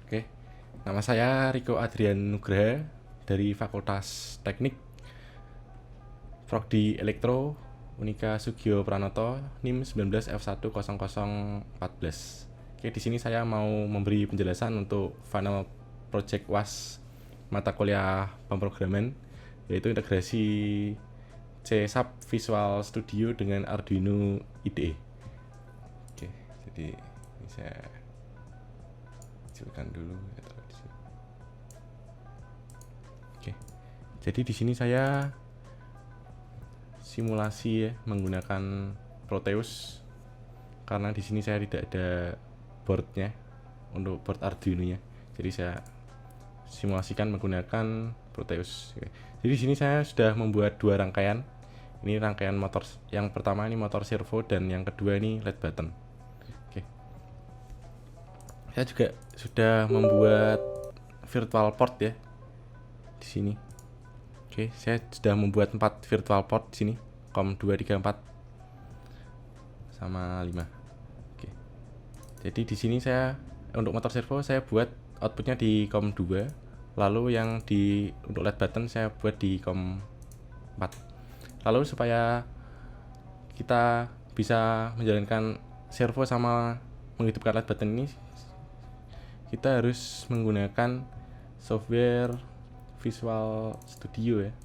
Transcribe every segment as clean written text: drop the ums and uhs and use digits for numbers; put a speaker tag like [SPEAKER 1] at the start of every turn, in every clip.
[SPEAKER 1] Oke, nama saya Riko Adrian Nugraha dari Fakultas Teknik Prodi Elektro Unika Sugio Pranoto NIM 19F10014. Oke, di sini saya mau memberi penjelasan untuk final project UAS mata kuliah pemrograman, yaitu integrasi C# Visual Studio dengan Arduino IDE. Oke, jadi ini saya kecilkan dulu. Oke, jadi di sini saya simulasi ya, menggunakan Proteus karena di sini saya tidak ada boardnya untuk board Arduino-nya. Jadi saya simulasikan menggunakan Proteus. Oke. Jadi di sini saya sudah membuat dua rangkaian. Ini rangkaian motor. Yang pertama ini motor servo dan yang kedua ini LED button. Oke. Saya juga sudah membuat virtual port ya di sini. Oke, saya sudah membuat 4 virtual port di sini. COM 2, 3, 4 sama 5. Oke. Jadi di sini saya untuk motor servo saya buat outputnya di COM 2, lalu yang untuk LED button saya buat di COM 4. Lalu supaya kita bisa menjalankan servo sama menghidupkan LED button ini, kita harus menggunakan software Visual Studio ya.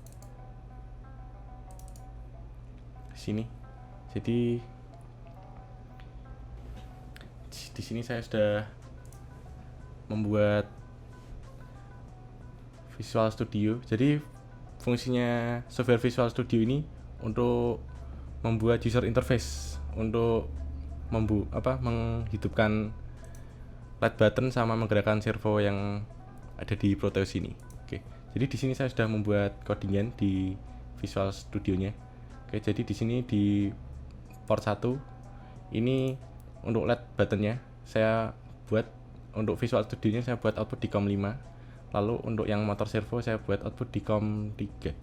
[SPEAKER 1] Sini. Jadi di sini saya sudah membuat Visual Studio. Jadi fungsinya software Visual Studio ini untuk membuat user interface untuk menghidupkan LED button sama menggerakkan servo yang ada di Proteus ini. Oke. Jadi di sini saya sudah membuat codingan di Visual Studio-nya. Oke, jadi di sini di port 1 ini untuk LED buttonnya saya buat, untuk Visual Studio-nya saya buat output di COM 5. Lalu untuk yang motor servo saya buat output di COM 3.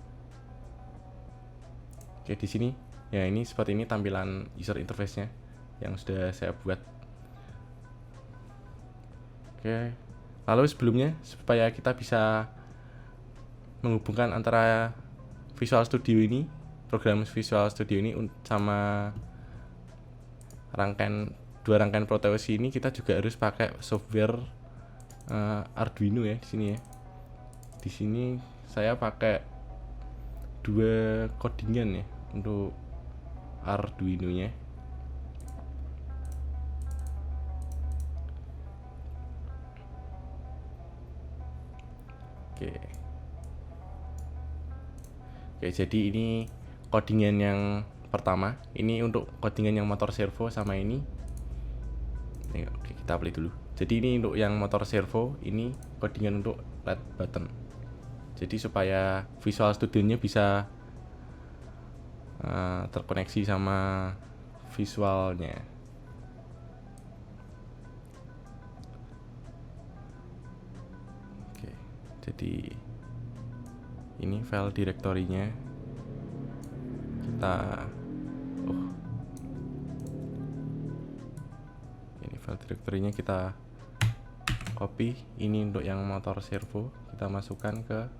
[SPEAKER 1] Oke, di sini ya ini seperti ini tampilan user interface-nya yang sudah saya buat. Oke. Lalu sebelumnya supaya kita bisa menghubungkan antara Visual Studio ini, program Visual Studio ini sama dua rangkaian Proteus ini, kita juga harus pakai software Arduino ya di sini ya. Di sini saya pakai dua codingan ya untuk Arduino-nya. Oke. Oke, jadi ini codingan yang pertama. Ini untuk codingan yang motor servo sama ini. Oke, kita play dulu. Jadi ini untuk yang motor servo, ini codingan untuk LED button. Jadi supaya Visual Studio-nya bisa terkoneksi sama visualnya. Oke, jadi ini file direktorinya kita copy. Ini untuk yang motor servo, kita masukkan ke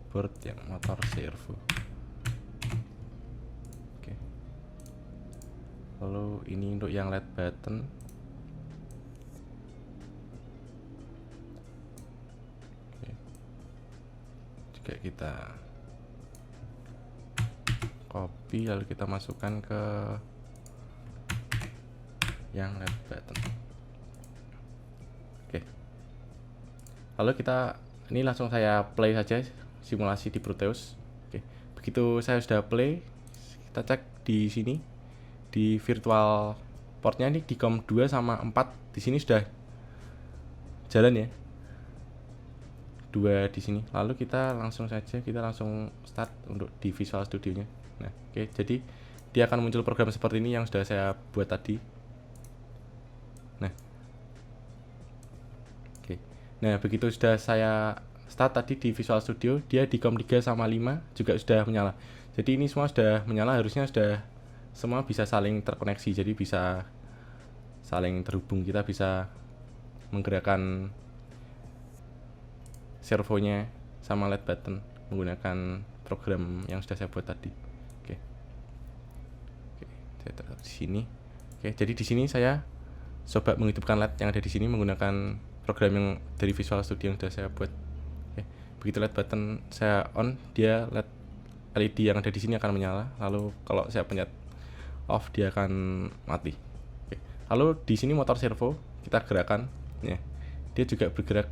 [SPEAKER 1] board yang motor servo. Oke. Lalu ini untuk yang LED button. Oke. Juga kita copy lalu kita masukkan ke yang LED button. Oke. Lalu ini langsung saya play saja simulasi di Proteus. Oke. Begitu saya sudah play, kita cek di sini di virtual portnya ini di COM 2 sama 4 di sini sudah jalan ya. 2 di sini. Lalu kita langsung start untuk di Visual Studio-nya. Nah, oke, jadi dia akan muncul program seperti ini yang sudah saya buat tadi. Nah. Oke. Nah, begitu sudah saya start tadi di Visual Studio, dia di COM 3 sama 5 juga sudah menyala. Jadi ini semua sudah menyala, harusnya sudah semua bisa saling terkoneksi, jadi bisa saling terhubung, kita bisa menggerakkan servonya sama LED button menggunakan program yang sudah saya buat tadi. Oke, saya taruh di sini. Oke, jadi di sini saya coba menghidupkan LED yang ada di sini menggunakan program yang dari Visual Studio yang sudah saya buat. Oke, begitu LED button saya on, dia LED yang ada di sini akan menyala. Lalu kalau saya pencet off, dia akan mati. Oke. Lalu di sini motor servo kita gerakkan, ya. Dia juga bergerak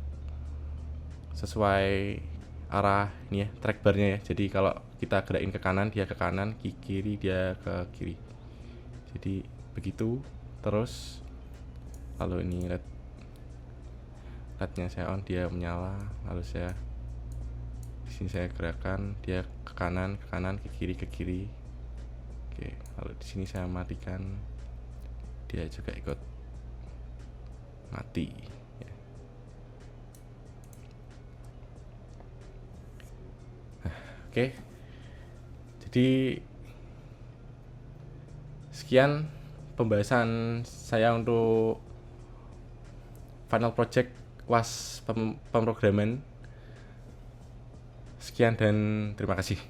[SPEAKER 1] sesuai arah ini ya, track barnya ya. Jadi kalau kita gerakin ke kanan, dia ke kanan, ke kiri dia ke kiri. Jadi begitu terus. Lalu ini LED-nya saya on, dia menyala. Lalu saya di sini saya gerakan, dia ke kanan, ke kiri, ke kiri. Oke, lalu di sini saya matikan, dia juga ikut mati. Ya. Oke, jadi sekian pembahasan saya untuk final project UAS pemrograman. Sekian dan terima kasih.